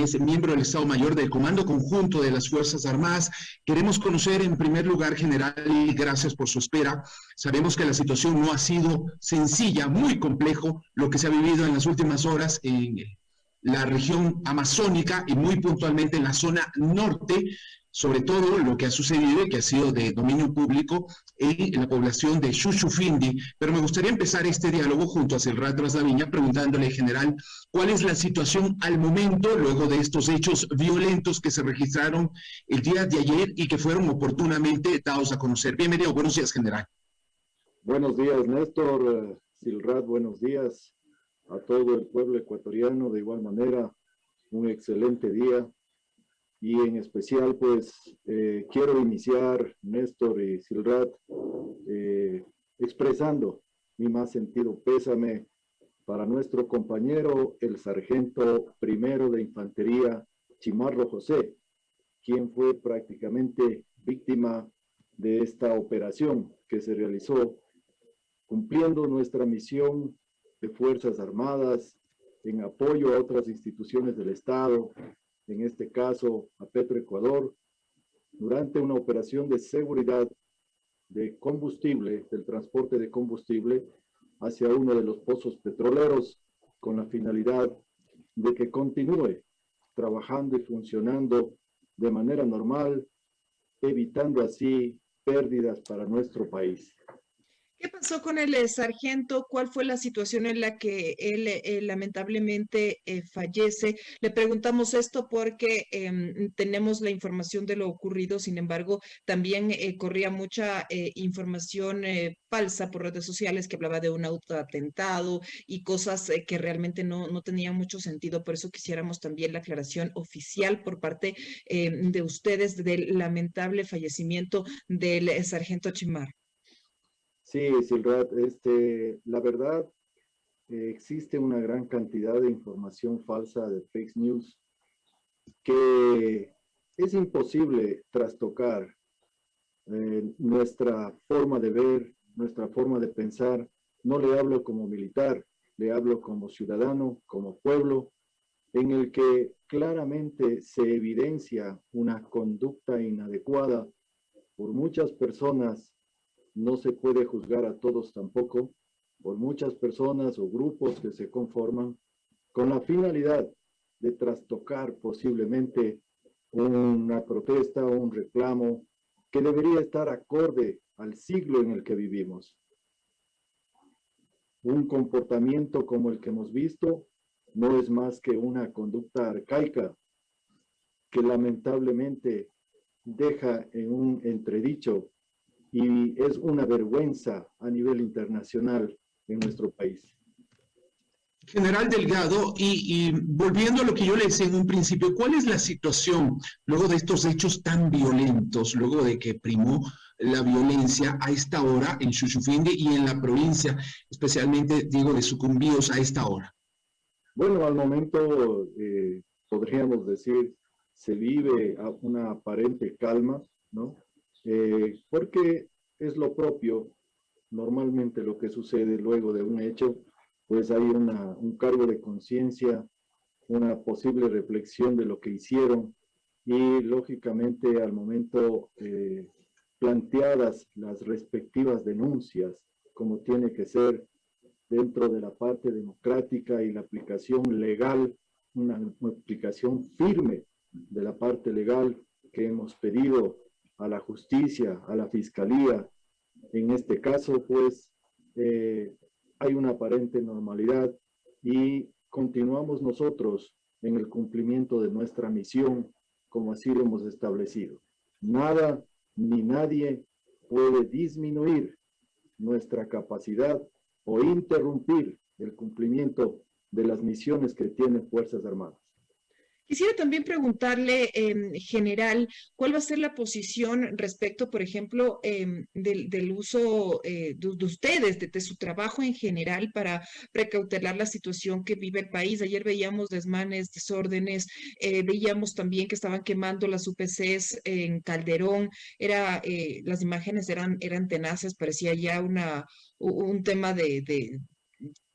es miembro del Estado Mayor del Comando Conjunto de las Fuerzas Armadas. Queremos conocer en primer lugar, general, y gracias por su espera. Sabemos que la situación no ha sido sencilla, muy complejo lo que se ha vivido en las últimas horas en la región amazónica y muy puntualmente en la zona norte, sobre todo lo que ha sucedido y que ha sido de dominio público en la población de Shushufindi. Pero me gustaría empezar este diálogo junto a Silrat Rasdaviña preguntándole, general, cuál es la situación al momento luego de estos hechos violentos que se registraron el día de ayer y que fueron oportunamente dados a conocer. Bienvenido, buenos días, general. Buenos días, Néstor. Silrat, buenos días a todo el pueblo ecuatoriano. De igual manera, un excelente día. Y en especial, pues, quiero iniciar, Néstor y Silrat, expresando mi más sentido pésame para nuestro compañero, el sargento primero de infantería, Chimarro José, quien fue prácticamente víctima de esta operación que se realizó cumpliendo nuestra misión de Fuerzas Armadas en apoyo a otras instituciones del Estado, en este caso a Petroecuador, durante una operación de seguridad de combustible, del transporte de combustible hacia uno de los pozos petroleros, con la finalidad de que continúe trabajando y funcionando de manera normal, evitando así pérdidas para nuestro país. ¿Qué pasó con el sargento? ¿Cuál fue la situación en la que él lamentablemente fallece? Le preguntamos esto porque tenemos la información de lo ocurrido, sin embargo, también corría mucha información falsa por redes sociales que hablaba de un autoatentado y cosas que realmente no tenían mucho sentido. Por eso quisiéramos también la aclaración oficial por parte de ustedes del lamentable fallecimiento del sargento Chimar. Sí, Silrat, la verdad, existe una gran cantidad de información falsa, de fake news, que es imposible trastocar nuestra forma de ver, nuestra forma de pensar. No le hablo como militar, le hablo como ciudadano, como pueblo, en el que claramente se evidencia una conducta inadecuada por muchas personas. No se puede juzgar a todos tampoco, por muchas personas o grupos que se conforman con la finalidad de trastocar posiblemente una protesta o un reclamo que debería estar acorde al siglo en el que vivimos. Un comportamiento como el que hemos visto no es más que una conducta arcaica que lamentablemente deja en un entredicho y es una vergüenza a nivel internacional en nuestro país. General Delgado, y volviendo a lo que yo le decía en un principio, ¿cuál es la situación luego de estos hechos tan violentos, luego de que primó la violencia a esta hora en Shushufindi y en la provincia, especialmente, digo, de Sucumbíos a esta hora? Bueno, al momento podríamos decir se vive una aparente calma, ¿no? Porque es lo propio, normalmente lo que sucede luego de un hecho, pues hay un cargo de conciencia, una posible reflexión de lo que hicieron y lógicamente al momento planteadas las respectivas denuncias, como tiene que ser dentro de la parte democrática y la aplicación legal, una aplicación firme de la parte legal que hemos pedido a la justicia, a la fiscalía. En este caso, pues, hay una aparente normalidad y continuamos nosotros en el cumplimiento de nuestra misión, como así lo hemos establecido. Nada ni nadie puede disminuir nuestra capacidad o interrumpir el cumplimiento de las misiones que tienen Fuerzas Armadas. Quisiera también preguntarle, general, ¿cuál va a ser la posición respecto, por ejemplo, del uso de ustedes, de su trabajo en general para precautelar la situación que vive el país? Ayer veíamos desmanes, desórdenes, veíamos también que estaban quemando las UPCs en Calderón, las imágenes eran tenaces, parecía ya un tema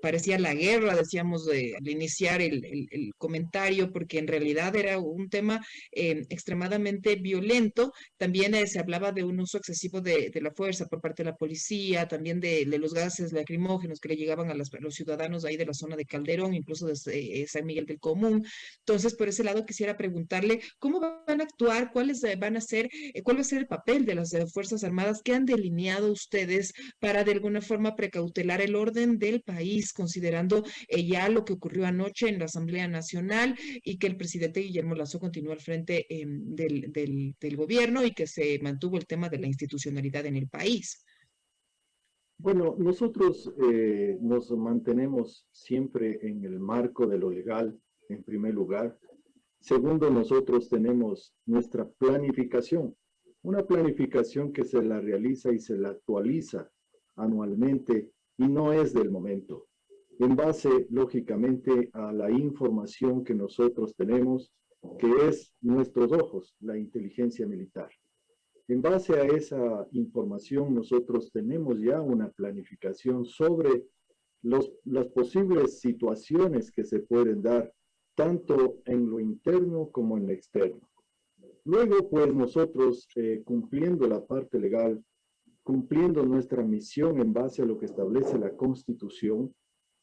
parecía la guerra, decíamos al iniciar el comentario, porque en realidad era un tema extremadamente violento. También se hablaba de un uso excesivo de la fuerza por parte de la policía, también de los gases lacrimógenos que le llegaban a los ciudadanos ahí de la zona de Calderón, incluso desde San Miguel del Común. Entonces, por ese lado quisiera preguntarle cómo van a actuar, cuáles van a ser, cuál va a ser el papel de las Fuerzas Armadas que han delineado ustedes para de alguna forma precautelar el orden del país, considerando ya lo que ocurrió anoche en la Asamblea Nacional y que el presidente Guillermo Lasso continuó al frente del gobierno y que se mantuvo el tema de la institucionalidad en el país. Bueno, nosotros nos mantenemos siempre en el marco de lo legal, en primer lugar. Segundo, nosotros tenemos nuestra planificación, una planificación que se la realiza y se la actualiza anualmente y no es del momento, en base, lógicamente, a la información que nosotros tenemos, que es nuestros ojos, la inteligencia militar. En base a esa información, nosotros tenemos ya una planificación sobre las posibles situaciones que se pueden dar, tanto en lo interno como en lo externo. Luego, pues nosotros, cumpliendo la parte legal, cumpliendo nuestra misión en base a lo que establece la Constitución,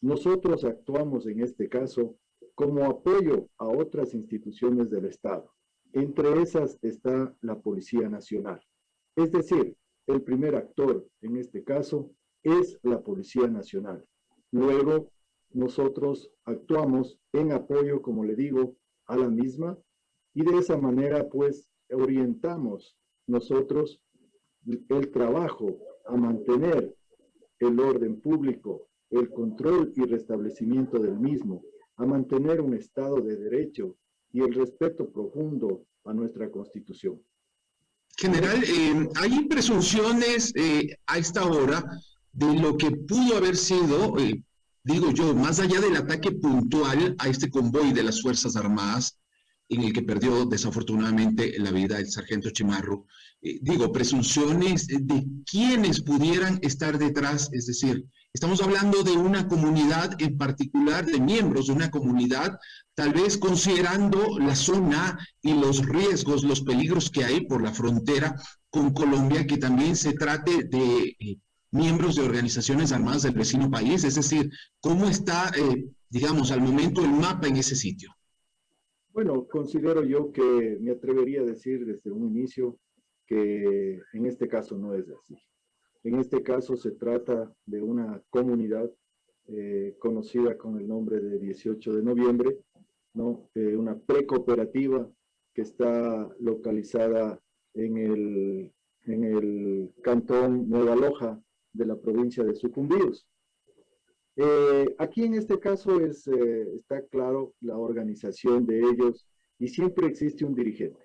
nosotros actuamos en este caso como apoyo a otras instituciones del Estado. Entre esas está la Policía Nacional. Es decir, el primer actor en este caso es la Policía Nacional. Luego, nosotros actuamos en apoyo, como le digo, a la misma y de esa manera, pues, orientamos nosotros el trabajo a mantener el orden público, el control y restablecimiento del mismo, a mantener un Estado de Derecho y el respeto profundo a nuestra Constitución. General, hay presunciones a esta hora de lo que pudo haber sido, digo yo, más allá del ataque puntual a este convoy de las Fuerzas Armadas, en el que perdió desafortunadamente la vida el sargento Chimarro, digo, presunciones de quienes pudieran estar detrás, es decir, estamos hablando de una comunidad en particular, de miembros de una comunidad, tal vez considerando la zona y los riesgos, los peligros que hay por la frontera con Colombia, que también se trate de miembros de organizaciones armadas del vecino país, es decir, ¿cómo está, digamos, al momento el mapa en ese sitio? Bueno, considero yo que me atrevería a decir desde un inicio que en este caso no es así. En este caso se trata de una comunidad conocida con el nombre de 18 de noviembre, ¿no? Una precooperativa que está localizada en el cantón Nueva Loja de la provincia de Sucumbíos. Aquí en este caso está claro la organización de ellos y siempre existe un dirigente.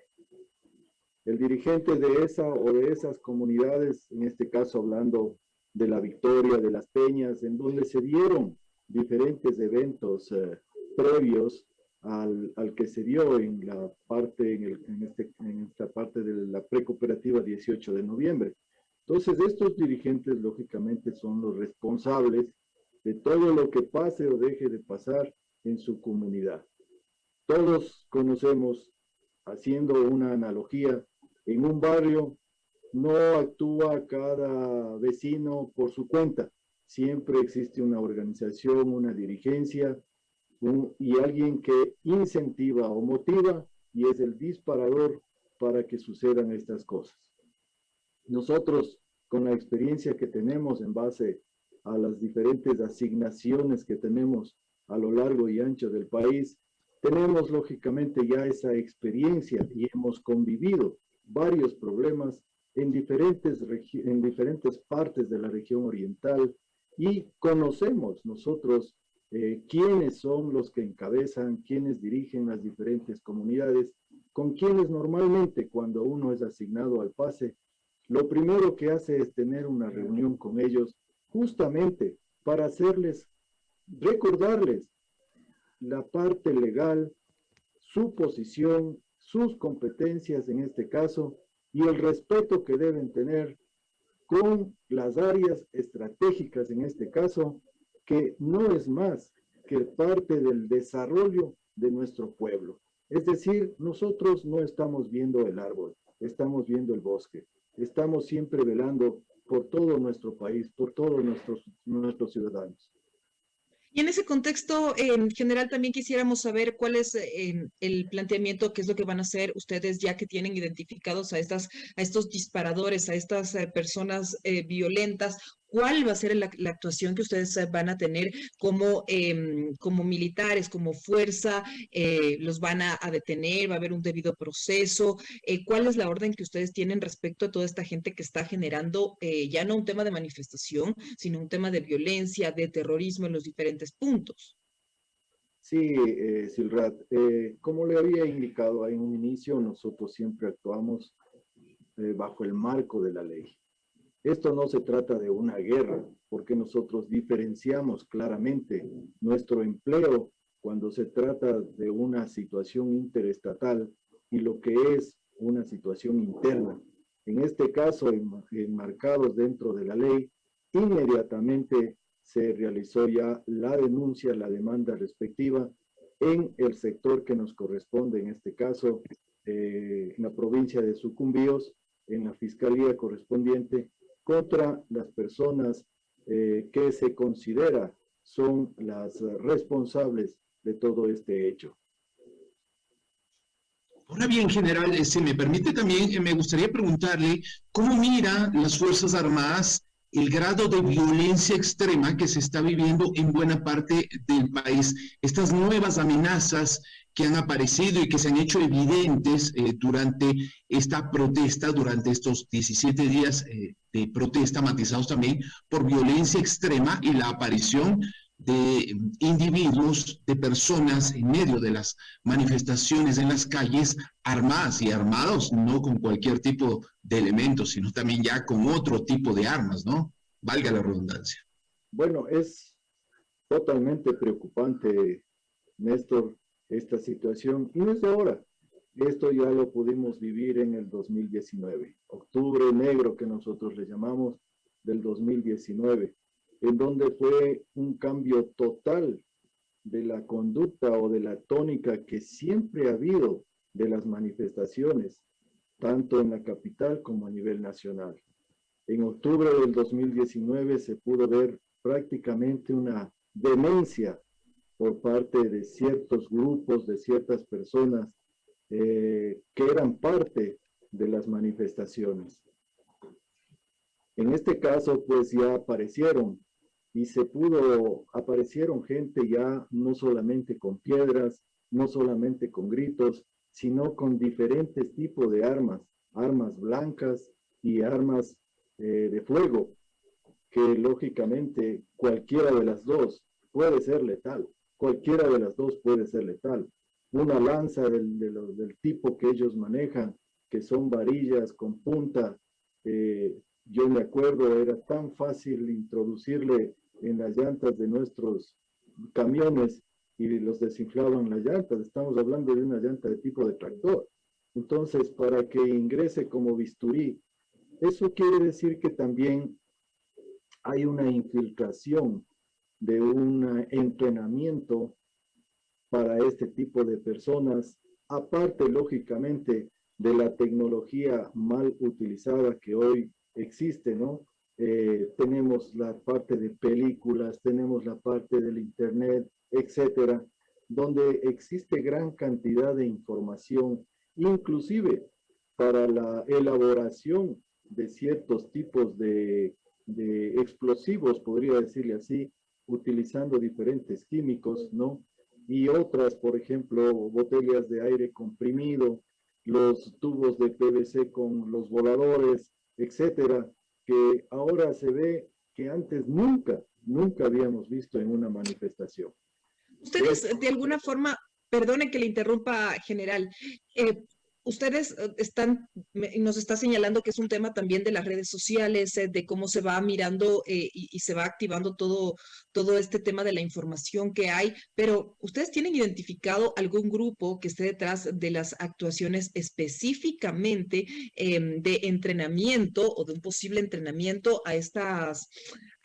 El dirigente de esa o de esas comunidades, en este caso hablando de La Victoria, de Las Peñas, en donde se dieron diferentes eventos previos al que se dio en la parte, en esta parte de la precooperativa 18 de noviembre. Entonces, estos dirigentes, lógicamente, son los responsables de todo lo que pase o deje de pasar en su comunidad. Todos conocemos, haciendo una analogía, en un barrio no actúa cada vecino por su cuenta. Siempre existe una organización, una dirigencia y alguien que incentiva o motiva y es el disparador para que sucedan estas cosas. Nosotros, con la experiencia que tenemos en base a las diferentes asignaciones que tenemos a lo largo y ancho del país, tenemos lógicamente ya esa experiencia y hemos convivido varios problemas en diferentes partes de la región oriental y conocemos nosotros quiénes son los que encabezan, quiénes dirigen las diferentes comunidades, con quienes normalmente cuando uno es asignado al pase, lo primero que hace es tener una reunión con ellos justamente para recordarles la parte legal, su posición, sus competencias en este caso y el respeto que deben tener con las áreas estratégicas en este caso que no es más que parte del desarrollo de nuestro pueblo. Es decir, nosotros no estamos viendo el árbol, estamos viendo el bosque. Estamos siempre velando por todo nuestro país, por todos nuestros ciudadanos. Y en ese contexto, en general, también quisiéramos saber cuál es el planteamiento, qué es lo que van a hacer ustedes ya que tienen identificados a estos disparadores, a estas personas violentas. ¿Cuál va a ser la actuación que ustedes van a tener como militares, como fuerza? ¿Los van a detener? ¿Va a haber un debido proceso? ¿Cuál es la orden que ustedes tienen respecto a toda esta gente que está generando ya no un tema de manifestación, sino un tema de violencia, de terrorismo en los diferentes puntos? Sí, Silrat, como le había indicado en un inicio, nosotros siempre actuamos bajo el marco de la ley. Esto no se trata de una guerra, porque nosotros diferenciamos claramente nuestro empleo cuando se trata de una situación interestatal y lo que es una situación interna. En este caso, enmarcados dentro de la ley, inmediatamente se realizó ya la denuncia, la demanda respectiva en el sector que nos corresponde, en este caso, en la provincia de Sucumbíos, en la fiscalía correspondiente, contra las personas que se considera son las responsables de todo este hecho. Ahora bien, general, si me permite también, me gustaría preguntarle cómo mira las Fuerzas Armadas el grado de violencia extrema que se está viviendo en buena parte del país. Estas nuevas amenazas que han aparecido y que se han hecho evidentes durante esta protesta, durante estos 17 días de protesta, matizados también por violencia extrema y la aparición de individuos, de personas en medio de las manifestaciones en las calles, armadas y armados, no con cualquier tipo de elementos, sino también ya con otro tipo de armas, ¿no? Valga la redundancia. Bueno, es totalmente preocupante, Néstor, esta situación, y no es de ahora. Esto ya lo pudimos vivir en el 2019, octubre negro que nosotros le llamamos del 2019, en donde fue un cambio total de la conducta o de la tónica que siempre ha habido de las manifestaciones, tanto en la capital como a nivel nacional. En octubre del 2019 se pudo ver prácticamente una demencia por parte de ciertos grupos, de ciertas personas que eran parte de las manifestaciones. En este caso, pues ya aparecieron y aparecieron gente ya no solamente con piedras, no solamente con gritos, sino con diferentes tipos de armas, armas blancas y armas de fuego, que lógicamente cualquiera de las dos puede ser letal, cualquiera de las dos puede ser letal. Una lanza del tipo que ellos manejan, que son varillas con punta, yo me acuerdo, era tan fácil introducirle en las llantas de nuestros camiones y los desinflaban las llantas. Estamos hablando de una llanta de tipo de tractor. Entonces, para que ingrese como bisturí, eso quiere decir que también hay una infiltración de un entrenamiento para este tipo de personas, aparte, lógicamente, de la tecnología mal utilizada que hoy existe, ¿no? Tenemos la parte de películas, tenemos la parte del internet, etcétera, donde existe gran cantidad de información, inclusive para la elaboración de ciertos tipos de explosivos, podría decirle así, utilizando diferentes químicos, ¿no? Y otras, por ejemplo, botellas de aire comprimido, los tubos de PVC con los voladores, etcétera, que ahora se ve que antes nunca habíamos visto en una manifestación. Ustedes, de alguna forma, perdone que le interrumpa, general, ustedes nos está señalando que es un tema también de las redes sociales, de cómo se va mirando y se va activando todo este tema de la información que hay, pero ¿ustedes tienen identificado algún grupo que esté detrás de las actuaciones específicamente de entrenamiento o de un posible entrenamiento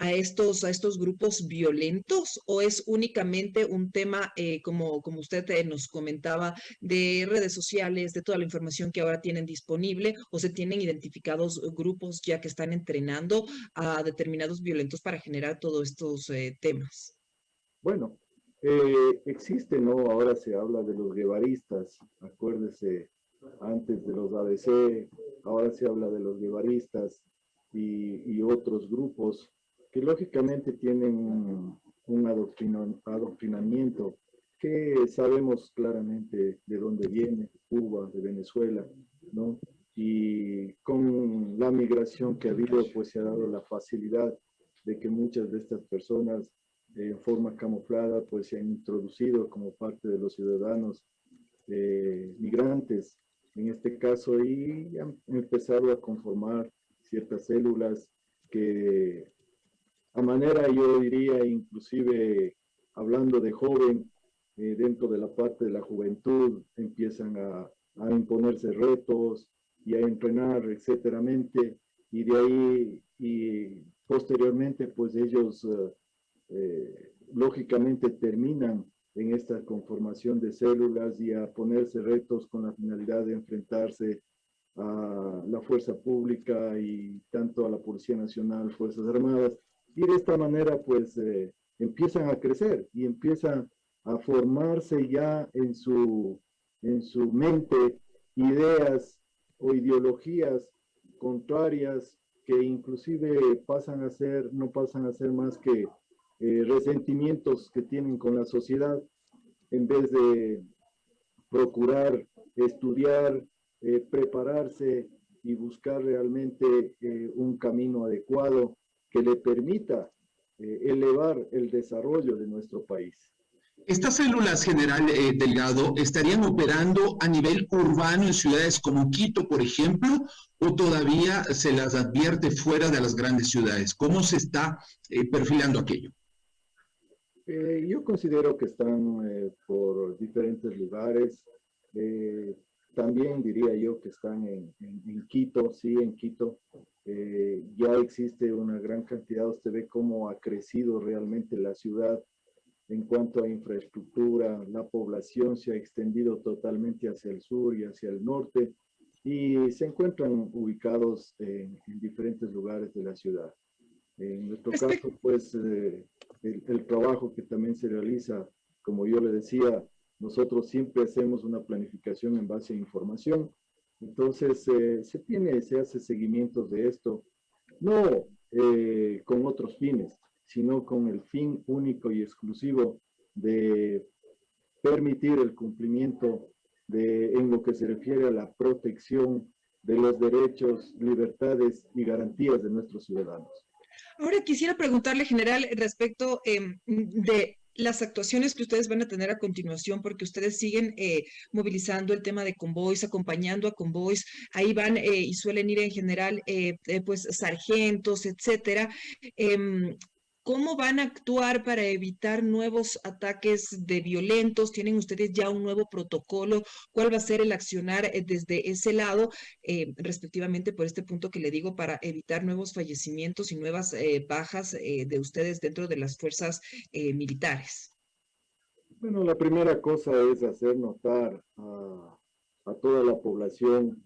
a estos grupos violentos, o es únicamente un tema, como usted nos comentaba, de redes sociales, de toda la información que ahora tienen disponible, o se tienen identificados grupos ya que están entrenando a determinados violentos para generar todos estos temas? Bueno, existe, ¿no? Ahora se habla de los guevaristas, acuérdese, antes de los ABC, ahora se habla de los guevaristas y otros grupos que lógicamente tienen un adoctrinamiento que sabemos claramente de dónde viene, Cuba, de Venezuela, ¿no? Y con la migración que ha habido, pues se ha dado la facilidad de que muchas de estas personas en forma camuflada, pues se han introducido como parte de los ciudadanos migrantes, en este caso, y han empezado a conformar ciertas células que a manera, yo diría, inclusive hablando de joven, dentro de la parte de la juventud, empiezan a imponerse retos y a entrenar, etcétera, y de ahí, y posteriormente, pues ellos lógicamente terminan en esta conformación de células y a ponerse retos con la finalidad de enfrentarse a la fuerza pública y tanto a la Policía Nacional, Fuerzas Armadas, y de esta manera pues empiezan a crecer y empiezan a formarse ya en su mente ideas o ideologías contrarias que inclusive no pasan a ser más que resentimientos que tienen con la sociedad, en vez de procurar estudiar, prepararse y buscar realmente un camino adecuado que le permita elevar el desarrollo de nuestro país. Estas células, general Delgado, estarían operando a nivel urbano en ciudades como Quito, por ejemplo, o todavía se las advierte fuera de las grandes ciudades. ¿Cómo se está perfilando aquello? Yo considero que están por diferentes lugares. Eh, También diría yo que están en Quito, sí, en Quito. Ya existe una gran cantidad, usted ve cómo ha crecido realmente la ciudad en cuanto a infraestructura, la población se ha extendido totalmente hacia el sur y hacia el norte y se encuentran ubicados en diferentes lugares de la ciudad. En nuestro caso, pues, el trabajo que también se realiza, como yo le decía, nosotros siempre hacemos una planificación en base a información. Entonces, se hace seguimiento de esto, no con otros fines, sino con el fin único y exclusivo de permitir el cumplimiento en lo que se refiere a la protección de los derechos, libertades y garantías de nuestros ciudadanos. Ahora quisiera preguntarle, general, respecto de las actuaciones que ustedes van a tener a continuación, porque ustedes siguen movilizando el tema de convoys, acompañando a convoys, ahí van y suelen ir en general, pues, sargentos, etcétera. ¿Cómo van a actuar para evitar nuevos ataques de violentos? ¿Tienen ustedes ya un nuevo protocolo? ¿Cuál va a ser el accionar desde ese lado, respectivamente por este punto que le digo, para evitar nuevos fallecimientos y nuevas bajas de ustedes dentro de las fuerzas militares? Bueno, la primera cosa es hacer notar a toda la población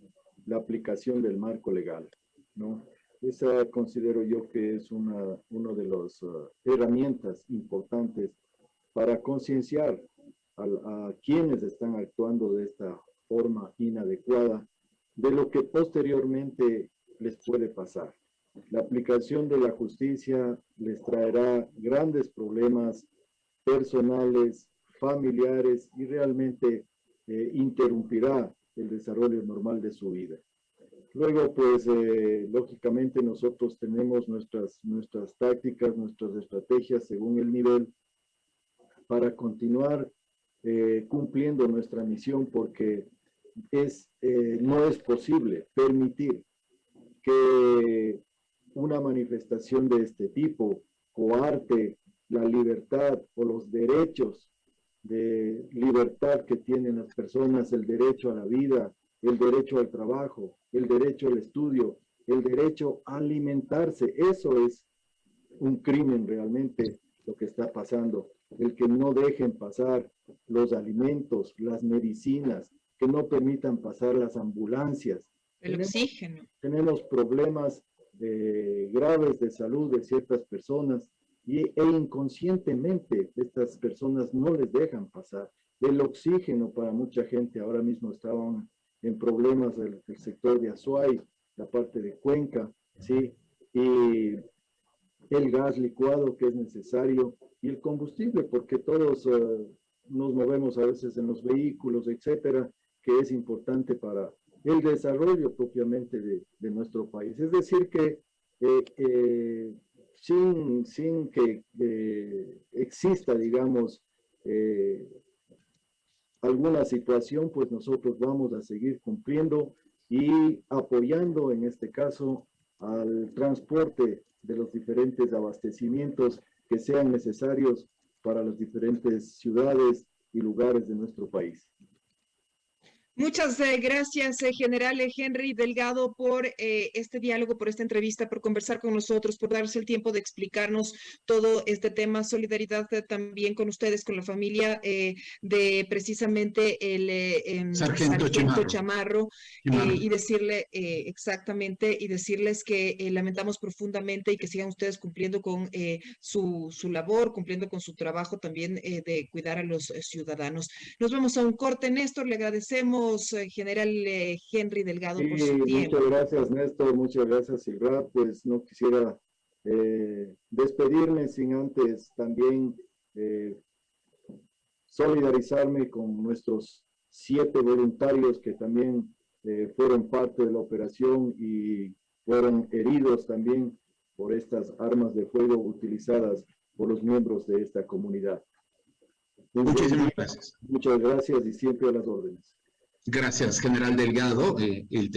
la aplicación del marco legal, ¿no? Esa considero yo que es una de las herramientas importantes para concienciar a quienes están actuando de esta forma inadecuada de lo que posteriormente les puede pasar. La aplicación de la justicia les traerá grandes problemas personales, familiares y realmente interrumpirá el desarrollo normal de su vida. Luego, pues, lógicamente nosotros tenemos nuestras tácticas, nuestras estrategias según el nivel para continuar cumpliendo nuestra misión, porque no es posible permitir que una manifestación de este tipo coarte la libertad o los derechos de libertad que tienen las personas, el derecho a la vida, el derecho al trabajo, el derecho al estudio, el derecho a alimentarse. Eso es un crimen realmente lo que está pasando. El que no dejen pasar los alimentos, las medicinas, que no permitan pasar las ambulancias. El oxígeno. Tenemos problemas graves de salud de ciertas personas e inconscientemente estas personas no les dejan pasar. El oxígeno para mucha gente ahora mismo estaban en problemas del sector de Azuay, la parte de Cuenca, ¿sí? Y el gas licuado que es necesario y el combustible, porque todos nos movemos a veces en los vehículos, etcétera, que es importante para el desarrollo propiamente de nuestro país. Es decir, que sin que exista, digamos, alguna situación, pues nosotros vamos a seguir cumpliendo y apoyando en este caso al transporte de los diferentes abastecimientos que sean necesarios para las diferentes ciudades y lugares de nuestro país. Muchas gracias, General Henry Delgado, por este diálogo, por esta entrevista, por conversar con nosotros, por darse el tiempo de explicarnos todo este tema. Solidaridad también con ustedes, con la familia de precisamente el Sargento Chamarro, y decirle exactamente, y decirles que lamentamos profundamente y que sigan ustedes cumpliendo con su labor, cumpliendo con su trabajo también de cuidar a los ciudadanos. Nos vamos a un corte, Néstor, le agradecemos. General Henry Delgado, por su tiempo. Muchas gracias, Néstor, muchas gracias, Silva. Pues no quisiera despedirme sin antes también solidarizarme con nuestros 7 voluntarios que también fueron parte de la operación y fueron heridos también por estas armas de fuego utilizadas por los miembros de esta comunidad. Muchísimas gracias. Muchas gracias y siempre a las órdenes. Gracias, General Delgado.